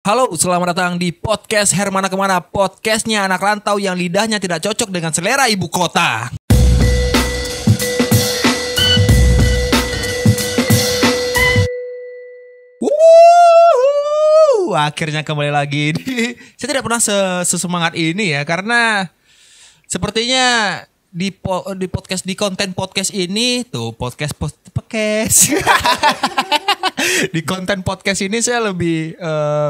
Halo, selamat datang di podcast Hermana Kemana. Podcastnya anak rantau yang lidahnya tidak cocok dengan selera ibu kota. Akhirnya kembali lagi. Saya tidak pernah sesemangat ini ya, karena sepertinya di podcast, di konten podcast ini tuh podcast. Di konten podcast ini saya lebih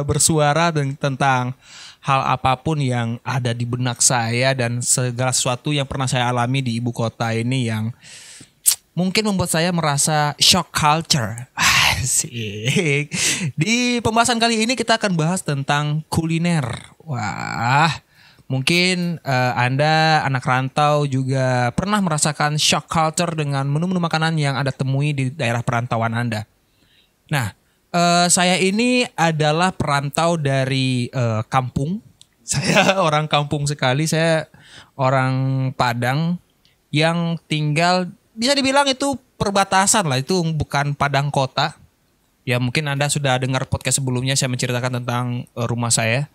bersuara tentang hal apapun yang ada di benak saya dan segala sesuatu yang pernah saya alami di ibu kota ini yang mungkin membuat saya merasa shock culture. Asik. Di pembahasan kali ini kita akan bahas tentang kuliner. Wah, mungkin Anda anak rantau juga pernah merasakan shock culture dengan menu-menu makanan yang Anda temui di daerah perantauan Anda. Nah, saya ini adalah perantau dari kampung. Saya orang kampung sekali. Saya orang Padang yang tinggal, bisa dibilang itu perbatasan lah. Itu bukan Padang kota. Ya mungkin Anda sudah dengar podcast sebelumnya saya menceritakan tentang rumah saya.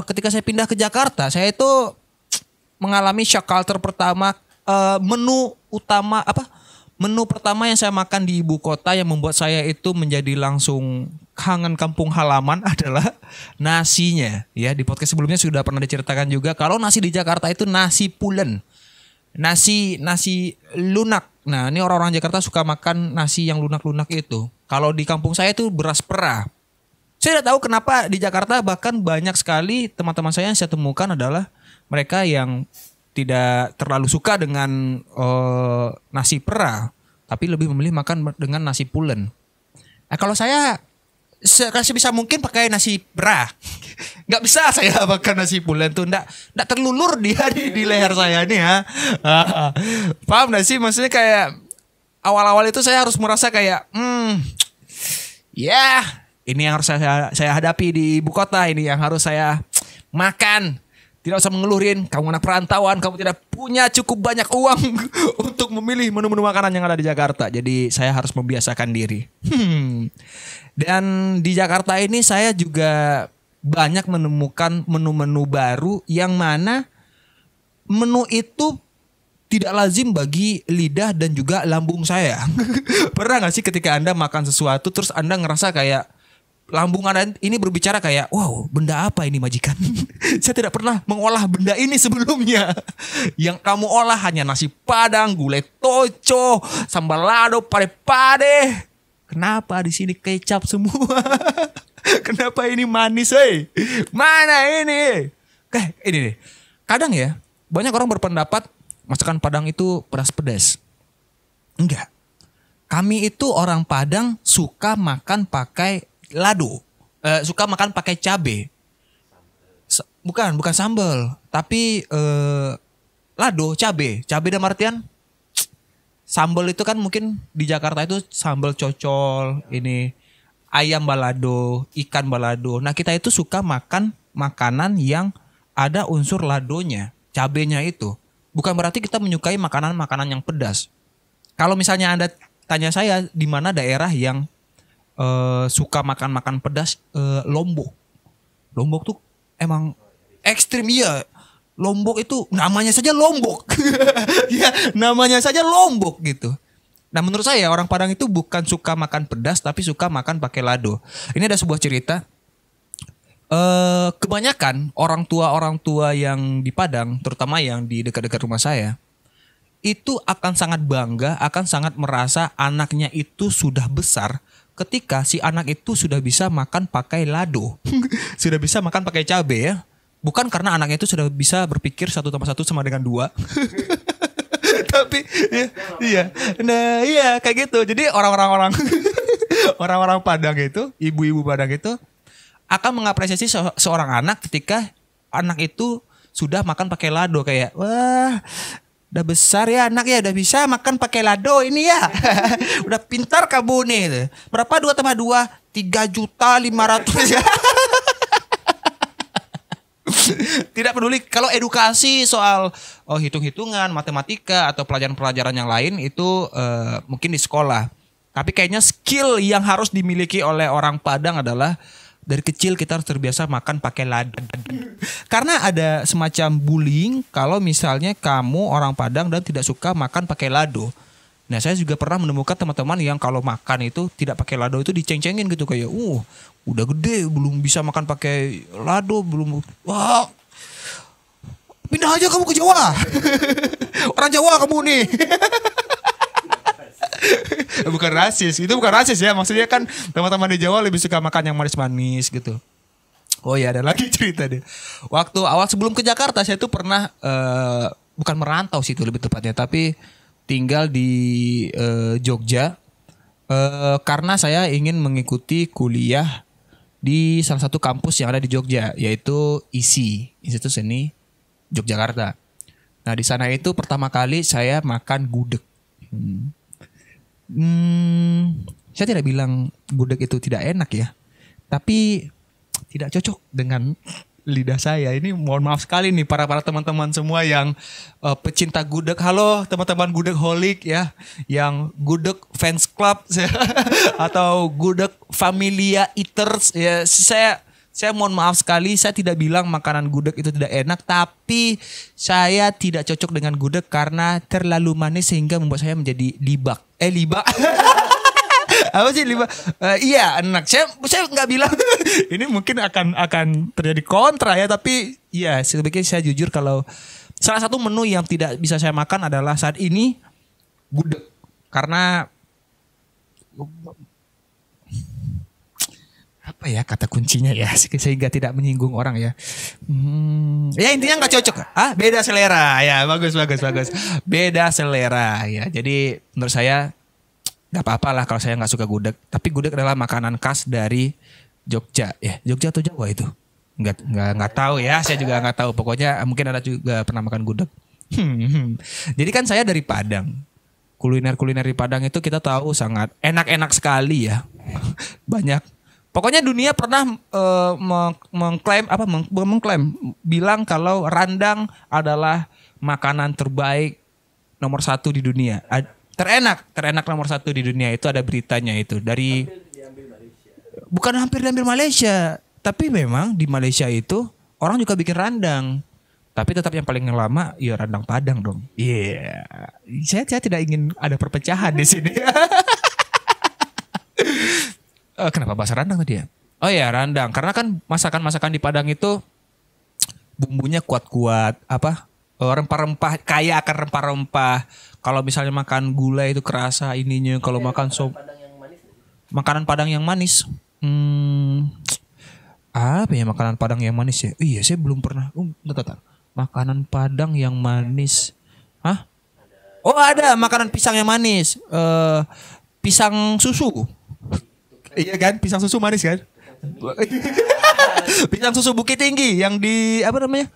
Ketika saya pindah ke Jakarta, saya itu mengalami shock culture pertama. Menu pertama yang saya makan di ibu kota yang membuat saya itu menjadi langsung kangen kampung halaman adalah nasinya. Ya, di podcast sebelumnya sudah pernah diceritakan juga kalau nasi di Jakarta itu nasi pulen. Nasi lunak. Nah, ini orang-orang Jakarta suka makan nasi yang lunak-lunak itu. Kalau di kampung saya itu beras perah. Saya tidak tahu kenapa di Jakarta bahkan banyak sekali teman-teman saya yang saya temukan adalah mereka yang tidak terlalu suka dengan nasi perah, tapi lebih memilih makan dengan nasi pulen. Nah, kalau saya sebisa mungkin pakai nasi perah. Nggak bisa saya makan nasi pulen tuh, nggak terlulur dia di leher saya nih ya. Paham nggak sih? Maksudnya kayak awal-awal itu saya harus merasa kayak, ini yang harus saya hadapi di ibu kota, ini yang harus saya makan. Tidak usah mengeluhin, kamu anak perantauan, kamu tidak punya cukup banyak uang untuk memilih menu-menu makanan yang ada di Jakarta. Jadi saya harus membiasakan diri. Dan di Jakarta ini saya juga banyak menemukan menu-menu baru yang mana menu itu tidak lazim bagi lidah dan juga lambung saya. Pernah gak sih ketika Anda makan sesuatu terus Anda ngerasa kayak lambung Anda ini berbicara kayak, wow, benda apa ini majikan? Saya tidak pernah mengolah benda ini sebelumnya. Yang kamu olah hanya nasi padang, gulai toco, sambal lado, pade-pade. Kenapa di sini kecap semua? Kenapa ini manis, hei? Mana ini? Ini nih. Kadang ya, banyak orang berpendapat masakan Padang itu pedas-pedas. Enggak. Kami itu orang Padang suka makan pakai lado, suka makan pakai cabe. Bukan sambal, tapi lado, cabe dalam artian sambal itu kan mungkin di Jakarta itu sambal cocol, ini ayam balado, ikan balado. Nah, kita itu suka makan makanan yang ada unsur ladonya, cabenya itu. Bukan berarti kita menyukai makanan-makanan yang pedas. Kalau misalnya Anda tanya saya di mana daerah yang suka makan pedas, Lombok. Lombok tuh emang ekstrim, iya. Lombok itu namanya saja Lombok. Ya, namanya saja Lombok gitu. Nah, menurut saya orang Padang itu bukan suka makan pedas tapi suka makan pakai lado. Ini ada sebuah cerita. Kebanyakan orang tua yang di Padang, terutama yang di dekat-dekat rumah saya, itu akan sangat bangga, akan sangat merasa anaknya itu sudah besar ketika si anak itu sudah bisa makan pakai lado. Sudah bisa makan pakai cabai ya. Bukan karena anaknya itu sudah bisa berpikir 1 tambah 1 sama dengan 2. Tapi iya. Nah, iya kayak gitu. Jadi orang-orang Padang itu, ibu-ibu Padang itu akan mengapresiasi seorang anak ketika anak itu sudah makan pakai lado, kayak, wah, udah besar ya anak ya, udah bisa makan pakai lado ini ya. Udah pintar kamu nih. Berapa 2 tambah 2? 3.500.000 ya. Tidak peduli kalau edukasi soal hitung-hitungan, matematika atau pelajaran-pelajaran yang lain itu mungkin di sekolah. Tapi kayaknya skill yang harus dimiliki oleh orang Padang adalah dari kecil kita harus terbiasa makan pakai lado. Karena ada semacam bullying kalau misalnya kamu orang Padang dan tidak suka makan pakai lado. Nah, saya juga pernah menemukan teman-teman yang kalau makan itu tidak pakai lado itu diceng-cengin gitu kayak, udah gede belum bisa makan pakai lado, belum, wah, pindah aja kamu ke Jawa. Orang Jawa kamu nih. Bukan rasis, itu bukan rasis ya. Maksudnya kan teman-teman di Jawa lebih suka makan yang manis-manis gitu. Oh ya, ada lagi cerita deh. Waktu awal sebelum ke Jakarta saya tuh pernah bukan merantau sih itu lebih tepatnya, tapi tinggal di Jogja karena saya ingin mengikuti kuliah di salah satu kampus yang ada di Jogja, yaitu ISI, Institut Seni Yogyakarta. Nah, di sana itu pertama kali saya makan gudeg. Saya tidak bilang gudeg itu tidak enak ya, tapi tidak cocok dengan lidah saya. Ini mohon maaf sekali nih para teman-teman semua yang pecinta gudeg. Halo teman-teman gudeg holik ya, yang gudeg fans club atau gudeg familia eaters ya. Saya mohon maaf sekali, saya tidak bilang makanan gudeg itu tidak enak, tapi saya tidak cocok dengan gudeg karena terlalu manis sehingga membuat saya menjadi libak. Libak. Apa sih libak? Iya, enak. Saya nggak bilang ini mungkin akan terjadi kontra ya, tapi ya sebaiknya saya jujur kalau salah satu menu yang tidak bisa saya makan adalah saat ini gudeg. Karena apa ya kata kuncinya ya sehingga tidak menyinggung orang ya. Ya intinya nggak cocok. Beda selera ya, bagus. Beda selera ya. Jadi menurut saya nggak apa-apa lah kalau saya nggak suka gudeg. Tapi gudeg adalah makanan khas dari Jogja ya. Jogja atau Jawa itu? Nggak tahu ya. Saya juga nggak tahu. Pokoknya mungkin ada juga pernah makan gudeg. Jadi kan saya dari Padang. Kuliner di Padang itu kita tahu sangat enak-enak sekali ya. Banyak. Pokoknya dunia pernah mengklaim bilang kalau rendang adalah makanan terbaik nomor 1 di dunia. Terenak nomor 1 di dunia, itu ada beritanya itu dari bukan hampir diambil Malaysia, tapi memang di Malaysia itu orang juga bikin rendang. Tapi tetap yang paling lama ya rendang Padang dong. Iya. Yeah. Saya tidak ingin ada perpecahan di sini. Kenapa bahasa rendang tadi ya? Oh ya, rendang. Karena kan masakan-masakan di Padang itu bumbunya kuat-kuat, rempah-rempah, kaya akan rempah-rempah. Kalau misalnya makan gulai itu kerasa ininya. Kalau makan makanan Padang yang manis. Apa ya makanan Padang yang manis ya? Iya, saya belum pernah. Makanan Padang yang manis. Hah? Oh, ada makanan pisang yang manis. Pisang susu. Iya kan, pisang susu manis kan? Pisang susu Bukit Tinggi yang di apa namanya?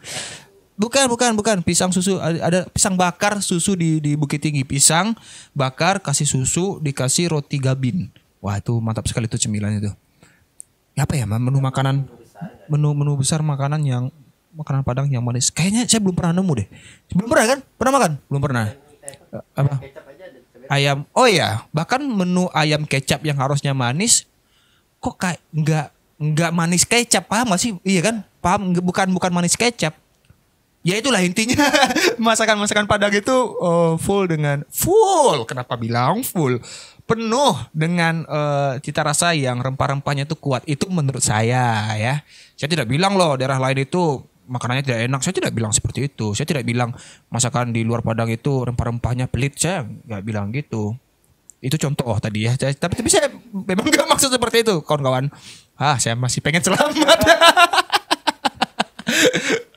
Bukan. Pisang susu ada pisang bakar susu di Bukit Tinggi. Pisang bakar kasih susu dikasih roti gabin. Wah, itu mantap sekali tuh cemilan itu. Apa ya menu besar makanan Padang yang manis. Kayaknya saya belum pernah nemu deh. Belum pernah kan? Pernah makan? Belum pernah. Apa? Ayam. Oh ya, bahkan menu ayam kecap yang harusnya manis kok kayak enggak manis kecap, paham gak sih? Iya kan? Paham, bukan manis kecap. Ya itulah intinya. Masakan Padang itu kenapa bilang full? Penuh dengan cita rasa yang rempah-rempahnya itu kuat. Itu menurut saya ya. Saya tidak bilang loh daerah lain itu makanannya tidak enak. Saya tidak bilang seperti itu. Saya tidak bilang masakan di luar Padang itu rempah-rempahnya pelit. Saya nggak bilang gitu. Itu contoh tadi ya. Tapi saya memang nggak maksud seperti itu, kawan-kawan. Saya masih pengen selamat.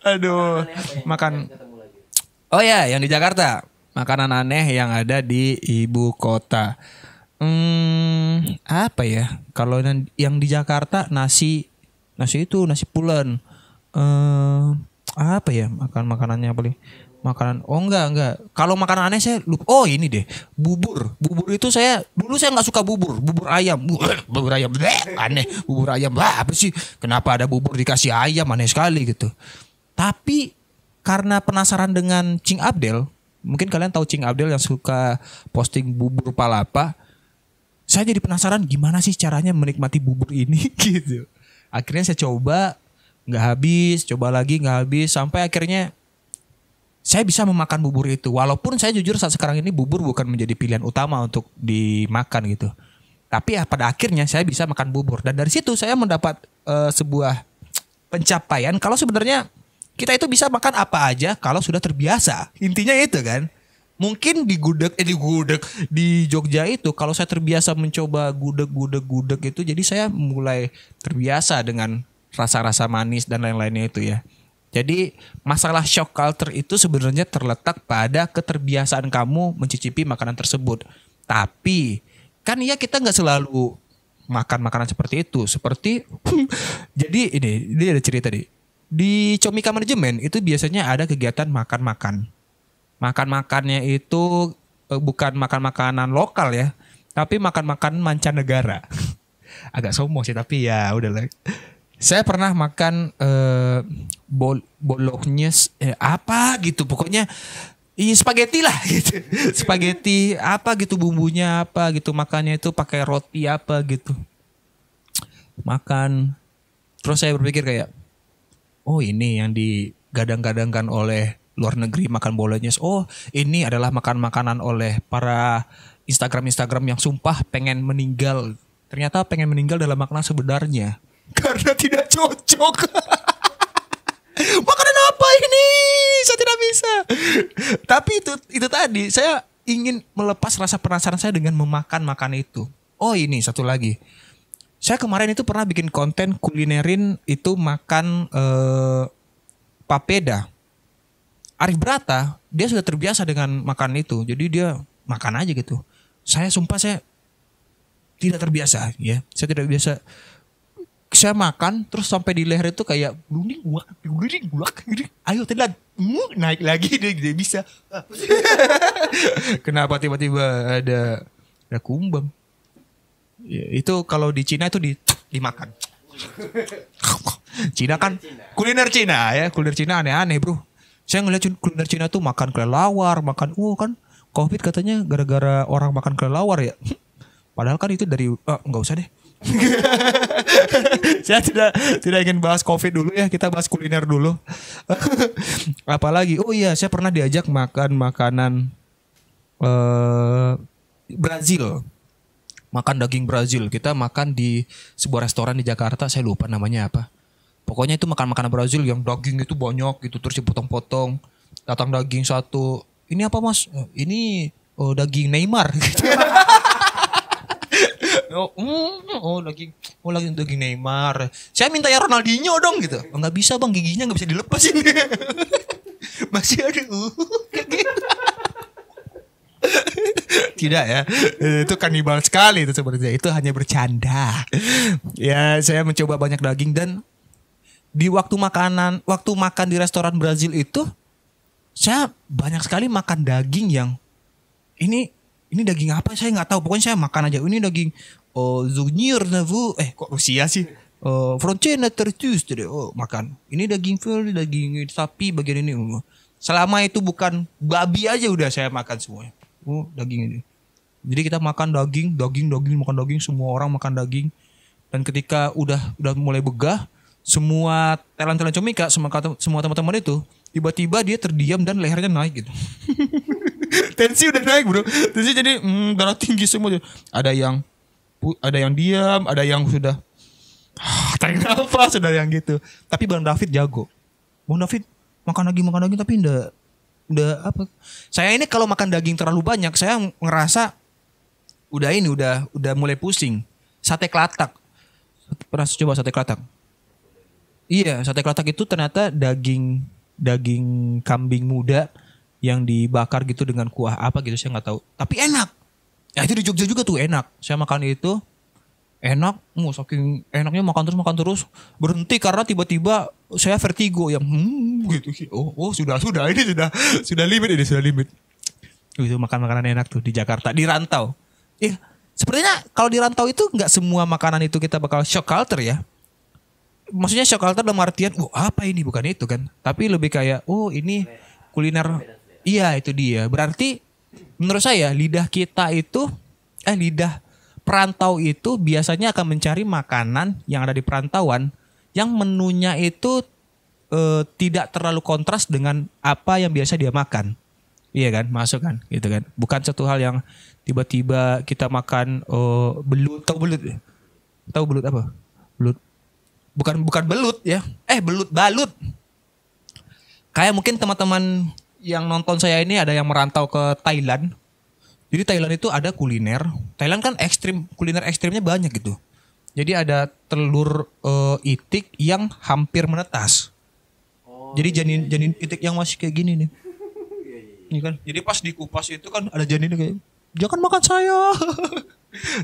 Aduh, makan. Oh ya, yang di Jakarta. Makanan aneh yang ada di ibu kota. Apa ya? Kalau yang di Jakarta nasi pulen. Apa ya makanannya paling makanan enggak kalau makanan aneh saya lupa. Oh ini deh, bubur itu dulu saya nggak suka bubur ayam aneh, bubur ayam apa sih, kenapa ada bubur dikasih ayam, aneh sekali gitu. Tapi karena penasaran dengan Cing Abdel, mungkin kalian tahu Cing Abdel yang suka posting bubur palapa, saya jadi penasaran gimana sih caranya menikmati bubur ini gitu. Akhirnya saya coba, nggak habis, coba lagi nggak habis, sampai akhirnya saya bisa memakan bubur itu. Walaupun saya jujur saat sekarang ini bubur bukan menjadi pilihan utama untuk dimakan gitu. Tapi ya pada akhirnya saya bisa makan bubur. Dan dari situ saya mendapat sebuah pencapaian kalau sebenarnya kita itu bisa makan apa aja kalau sudah terbiasa. Intinya itu kan. Mungkin di Jogja itu kalau saya terbiasa mencoba gudeg itu, jadi saya mulai terbiasa dengan rasa-rasa manis dan lain-lainnya itu ya. Jadi masalah shock culture itu sebenarnya terletak pada keterbiasaan kamu mencicipi makanan tersebut. Tapi kan ya kita nggak selalu makan makanan seperti itu. Seperti jadi ini ada cerita nih. Di Comika Manajemen itu biasanya ada kegiatan makan-makan. Makan-makannya itu bukan makan makanan lokal ya, tapi makan-makan mancanegara. Agak sombong sih tapi ya udahlah. Saya pernah makan bolognese apa gitu, pokoknya spaghetti lah gitu. Spaghetti apa gitu, bumbunya apa gitu, makannya itu pakai roti apa gitu. Makan. Terus saya berpikir kayak, oh ini yang digadang-gadangkan oleh luar negeri makan bolognese. Oh ini adalah makan-makanan oleh para Instagram yang sumpah pengen meninggal. Ternyata pengen meninggal dalam makna sebenarnya. Karena tidak cocok. Makanan apa ini? Saya tidak bisa. Tapi itu tadi saya ingin melepas rasa penasaran saya dengan memakan makan itu. Oh ini satu lagi. Saya kemarin itu pernah bikin konten kulinerin itu makan papeda. Arif Brata, dia sudah terbiasa dengan makan itu. Jadi dia makan aja gitu. Saya sumpah saya tidak terbiasa ya. Saya tidak biasa. Saya makan terus sampai di leher itu kayak gulak. Ayo telan. Naik lagi dia bisa. Kenapa tiba-tiba ada kumbang? Ya, itu kalau di Cina itu dimakan. Cina kan kuliner Cina ya. Kuliner Cina aneh-aneh bro. Saya ngeliat kuliner Cina tuh makan kelelawar, makan kan COVID katanya gara-gara orang makan kelelawar ya. Padahal kan itu dari nggak usah deh. Saya tidak ingin bahas COVID dulu ya, kita bahas kuliner dulu. Apalagi oh iya saya pernah diajak makan makanan Brazil. Makan daging Brazil. Kita makan di sebuah restoran di Jakarta, saya lupa namanya apa. Pokoknya itu makan makanan Brazil yang daging itu banyak gitu, terus dipotong-potong. Datang daging satu. Ini apa mas? Ini daging Neymar. Daging Neymar. Saya minta ya Ronaldinho dong gitu. Nggak bisa bang, giginya nggak bisa dilepas ini. Masih ada. Tidak ya, itu kanibal sekali itu sebenarnya. Itu hanya bercanda. Ya saya mencoba banyak daging dan di waktu makan di restoran Brazil itu saya banyak sekali makan daging yang ini daging apa saya nggak tahu, pokoknya saya makan aja ini daging Zunier Navu kok Rusia sih Frontena tertus makan ini daging sapi bagian ini selama itu bukan babi aja udah saya makan semuanya daging ini. Jadi kita makan daging makan daging, semua orang makan daging dan ketika udah mulai begah semua talent Comika, semua teman-teman itu tiba-tiba dia terdiam dan lehernya naik gitu. Tensi udah naik bro. Tensi jadi darah tinggi semua. Ada yang diam, ada yang sudah tarik nafas, sudah yang gitu. Tapi Bang David jago. Bang David makan daging tapi enggak apa. Saya ini kalau makan daging terlalu banyak, saya ngerasa udah mulai pusing. Sate kelatak. Pernah coba sate kelatak? Iya, sate kelatak itu ternyata daging kambing muda yang dibakar gitu dengan kuah apa gitu saya nggak tahu. Tapi enak. Ya itu di Jogja juga tuh enak. Saya makan itu enak. Saking enaknya makan terus berhenti karena tiba-tiba saya vertigo yang gitu. Oh sudah ini sudah limit ini sudah limit. Itu makan makanan enak tuh di Jakarta di rantau. Iya. Sepertinya kalau di rantau itu nggak semua makanan itu kita bakal shock culture ya. Maksudnya shock culture dalam artian, apa ini bukan itu kan? Tapi lebih kayak, ini kuliner. Iya itu dia. Berarti menurut saya lidah perantau itu biasanya akan mencari makanan yang ada di perantauan yang menunya itu tidak terlalu kontras dengan apa yang biasa dia makan. Iya kan, masuk kan, gitu kan. Bukan satu hal yang tiba-tiba kita makan belut, tahu belut? Tahu belut apa? Belut. Bukan belut ya. Balut. Kayak mungkin teman-teman yang nonton saya ini ada yang merantau ke Thailand. Jadi Thailand itu ada kuliner. Thailand kan ekstrim, kuliner ekstrimnya banyak gitu. Jadi ada telur itik yang hampir menetas. Jadi janin itik yang masih kayak gini nih. Ini kan. Jadi pas dikupas itu kan ada janinnya kayak, jangan makan saya.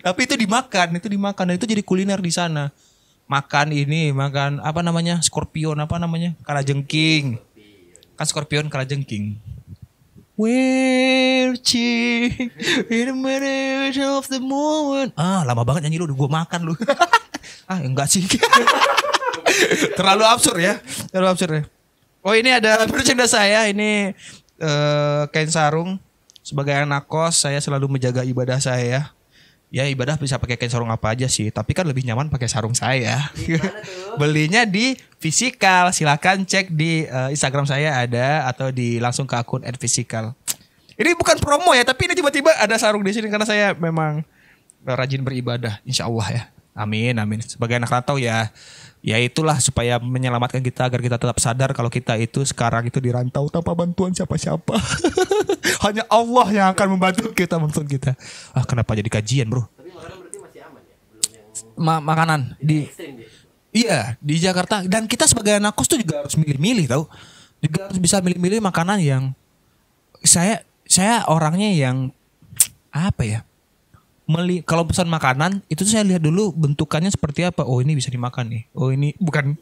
Tapi itu dimakan. Dan itu jadi kuliner di sana. Makan apa namanya? Scorpion apa namanya? Kalajengking. Kan scorpion kalajengking. We're cheering in the middle of the moment. Lama banget nyanyi lu, gue makan lu. Enggak sih. Terlalu absurd ya. Oh, ini ada merchandise saya. Ini kain sarung. Sebagai anak kos, saya selalu menjaga ibadah saya. Ya ibadah bisa pakai kain sarung apa aja sih, tapi kan lebih nyaman pakai sarung saya. Belinya di Physical, silakan cek di Instagram saya ada atau langsung ke akun @physical. Ini bukan promo ya, tapi ini tiba-tiba ada sarung di sini karena saya memang rajin beribadah, insya Allah ya. Amin. Sebagai anak rantau ya itulah supaya menyelamatkan kita agar kita tetap sadar kalau kita itu sekarang itu dirantau tanpa bantuan siapa-siapa. Hanya Allah yang akan membantu kita. Kenapa jadi kajian, bro? Tapi makanan berarti masih aman ya? Belum yang makanan di iya di Jakarta, dan kita sebagai anak kos tuh juga harus milih-milih tahu. Juga harus bisa milih-milih makanan yang saya orangnya yang apa ya? Kalau pesan makanan itu saya lihat dulu bentukannya seperti apa. Oh, ini bisa dimakan nih. Oh, ini bukan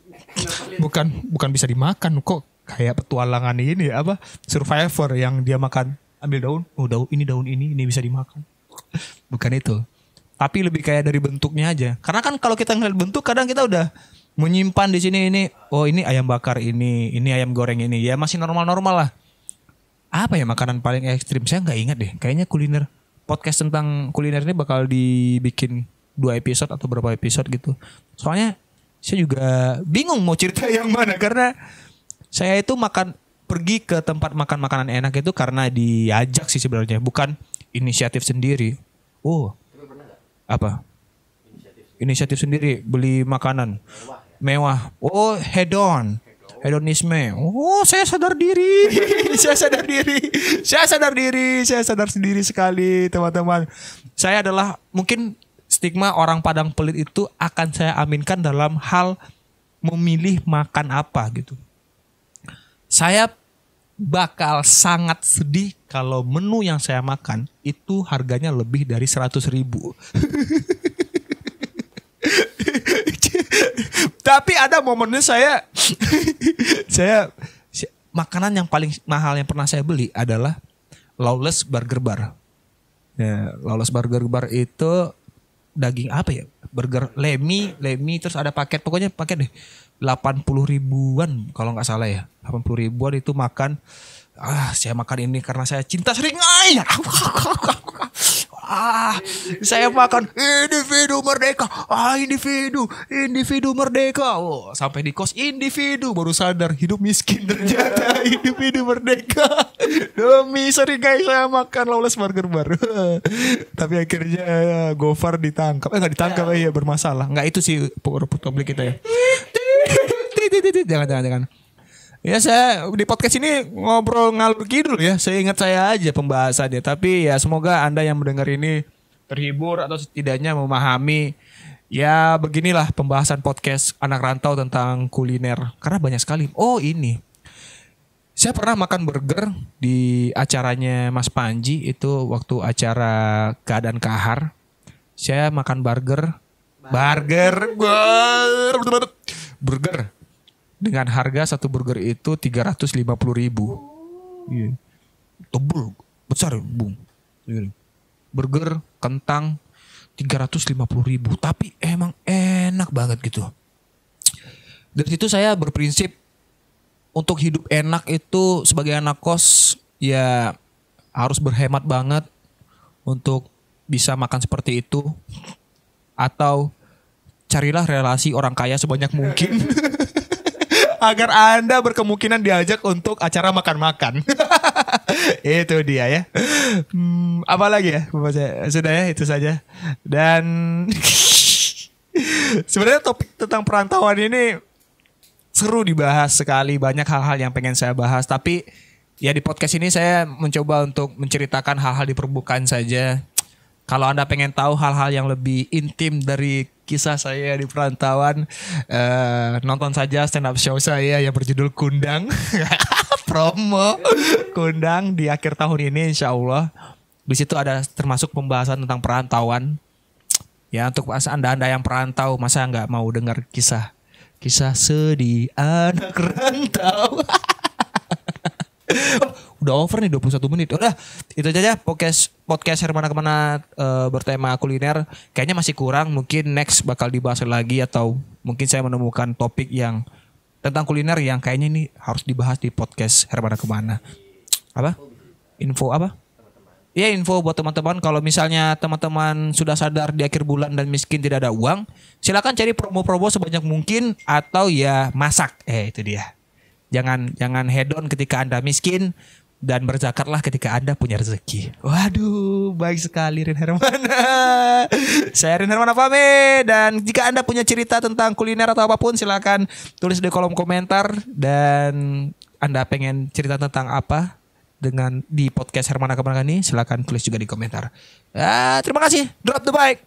bisa dimakan kok, kayak petualangan ini apa? Survivor yang dia makan ambil daun. Oh, daun ini bisa dimakan. Bukan itu. Tapi lebih kayak dari bentuknya aja. Karena kan kalau kita ngeliat bentuk kadang kita udah menyimpan di sini ini. Oh, ini ayam bakar ini ayam goreng ini. Ya masih normal-normal lah. Apa ya makanan paling ekstrim? Saya nggak ingat deh. Kayaknya kuliner. Podcast tentang kuliner ini bakal dibikin 2 episode atau berapa episode gitu. Soalnya saya juga bingung mau cerita yang mana. Karena saya itu pergi ke tempat makan makanan enak itu karena diajak sih sebenarnya. Bukan inisiatif sendiri. Oh. Apa? Inisiatif sendiri beli makanan mewah. Oh, hedonisme. Oh, saya sadar diri. Saya sadar sendiri sekali, teman-teman. Saya adalah mungkin stigma orang Padang pelit itu akan saya aminkan dalam hal memilih makan apa gitu. Saya bakal sangat sedih kalau menu yang saya makan itu harganya lebih dari 100.000. Tapi ada momennya saya makanan yang paling mahal yang pernah saya beli adalah Lawless Burger Bar. Ya, Lawless Burger Bar itu daging apa ya? Burger lemi terus ada paket, pokoknya paket deh 80 ribuan kalau nggak salah ya. 80 ribuan itu makan. Saya makan ini karena saya cinta seringai. Saya makan individu merdeka. Individu merdeka. Oh, sampai di kos individu baru sadar hidup miskin ternyata. Individu merdeka. Demi seringai saya makan Lawless Burger Bar. Tapi akhirnya Gofar ditangkap. Enggak ditangkap ya bermasalah. Enggak itu sih publik kita ya. Jangan. Ya saya di podcast ini ngobrol ngalur kidul ya. Seingat saya aja pembahasannya. Tapi ya semoga Anda yang mendengar ini terhibur atau setidaknya memahami. Ya beginilah pembahasan podcast anak rantau tentang kuliner. Karena banyak sekali. Oh ini. Saya pernah makan burger di acaranya Mas Panji. Itu waktu acara Keadaan Kahar. Saya makan burger. Dengan harga satu burger itu 350.000. Iya. Tebel, besar bung. Burger kentang 350.000, tapi emang enak banget gitu. Dari situ saya berprinsip untuk hidup enak itu sebagai anak kos ya harus berhemat banget untuk bisa makan seperti itu, atau carilah relasi orang kaya sebanyak mungkin. Agar Anda berkemungkinan diajak untuk acara makan-makan. Itu dia ya. Apa lagi ya? Sudah ya, itu saja. Dan sebenarnya topik tentang perantauan ini seru dibahas sekali. Banyak hal-hal yang pengen saya bahas. Tapi ya di podcast ini saya mencoba untuk menceritakan hal-hal di permukaan saja. Kalau Anda pengen tahu hal-hal yang lebih intim dari kisah saya di perantauan, nonton saja stand up show saya yang berjudul Kundang. Promo Kundang di akhir tahun ini insya Allah. Di situ ada termasuk pembahasan tentang perantauan. Ya, untuk Anda yang perantau, masa nggak mau dengar kisah sedih anak rantau. Udah over nih 21 menit. Udah, itu aja podcast Hermana Kemana bertema kuliner. Kayaknya masih kurang, mungkin next bakal dibahas lagi, atau mungkin saya menemukan topik yang tentang kuliner yang kayaknya ini harus dibahas di podcast Hermana Kemana. Apa? Info apa? Ya, info buat teman-teman, kalau misalnya teman-teman sudah sadar di akhir bulan dan miskin tidak ada uang, silakan cari promo-promo sebanyak mungkin atau ya masak. Itu dia. Jangan hedon ketika Anda miskin, dan berzakatlah ketika Anda punya rezeki. Waduh, baik sekali Rin Hermana. Saya Rin Hermana pamit, dan jika Anda punya cerita tentang kuliner atau apapun, silakan tulis di kolom komentar. Dan Anda pengen cerita tentang apa di podcast Hermana Kemana ini, silakan tulis juga di komentar. Terima kasih. Drop the mic.